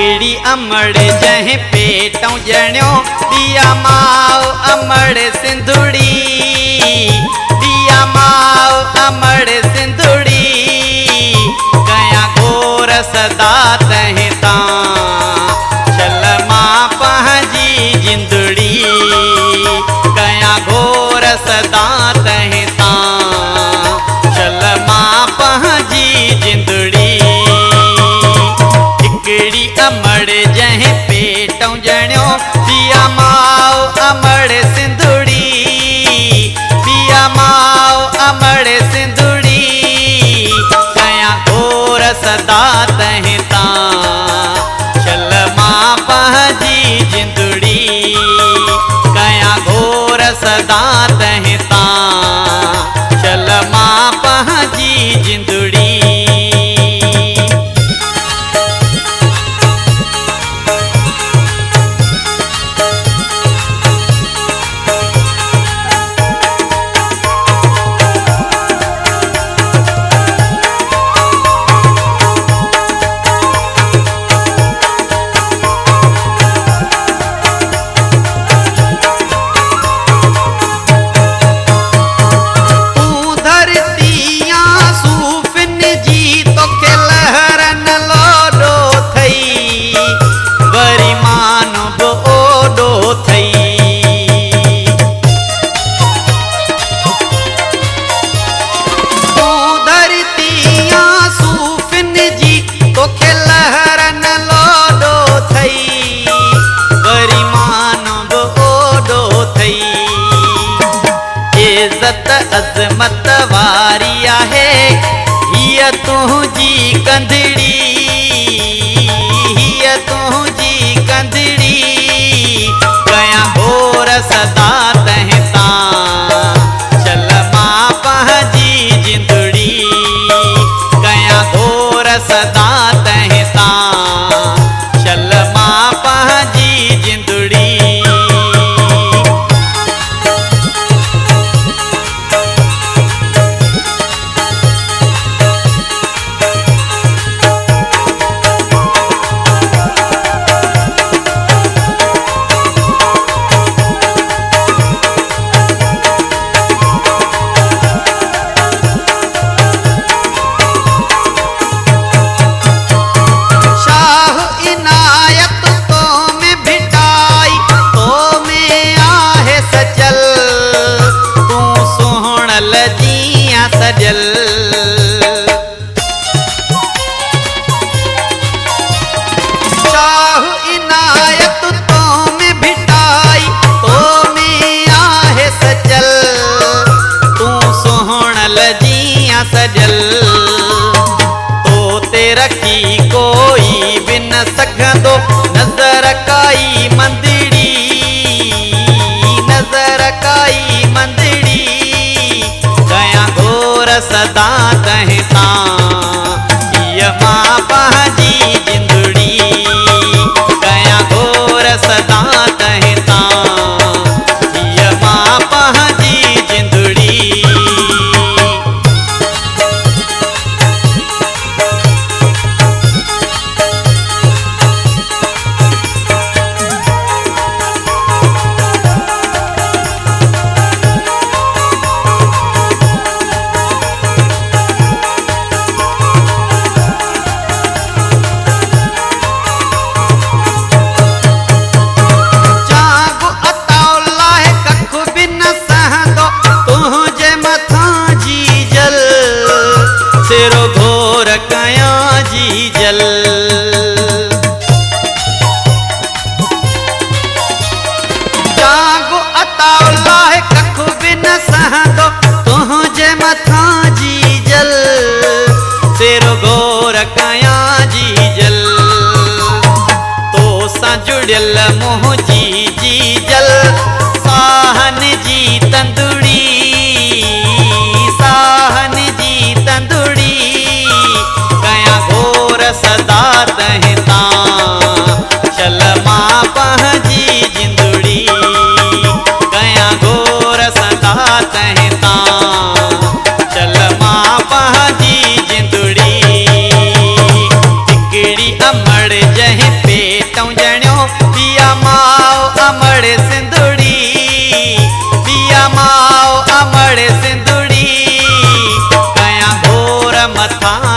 हिकिड़ी अमड़ जंहिं पेटों ॼणियो दिया माओ अमड़ सिंधुड़ी, दिया माओ अमड़ सिंधुड़ी, कया घोर सदा तहीं तां चल मां पंहिंजी जिंदड़ी, कया घोर सदा तहीं तां चल मां पंहिंजी जिंदड़ी। हिकिड़ी अमड़ जंहिं पेटों ॼणियो दिया माओ अमड़ सिंधुड़ी, दिया माओ अमड़ सिंधुड़ी, कया घोर सदा तहीं तां चल मां पंहिंजी जिंदड़ी, कया घोर सदा तहीं तां चल मां पंहिंजी जिंदड़ी। अज़मत वारी आहे हिय तुंहिंजी कंधड़ी, हिय तुंहिंजी कंधड़ी, कया घोर सदा तहीं तां चल मां पंहिंजी जिंदड़ी, कया घोर सदा तहीं तां चल मां पंहिंजी जिंदड़ी। सजल शाह इनायत तो में भिटाई तो में आहे सजल, तू सोहणल जिया सजल, तो ते रखी कोई भी न सघंदो नज़र काई मंदड़ी, नज़र काई मंदड़ी, कया घोर सदा तहीं तां हिय मां पंहिंजी जिंदड़ी, कया घोर सदा तहीं तां हिय मां पंहिंजी जिंदड़ी। तेरो घोर कया जी जल, जागो अताउल्लाह कख भी न सहंदो तुंहिंजे मथां जी जल, तेरो घोर कया जी जल, तो सां जुड़ियल मुंहिंजी जी जल, साहन जी तंदुड़ी, साहन जी तंदुड़ी, सदा तहीं तां चल मां पंहिंजी जिंदड़ी, कया घोर सदा तहीं तां चल मां पंहिंजी जिंदड़ी। हिकिड़ी अमड़ जंहिं पे मथा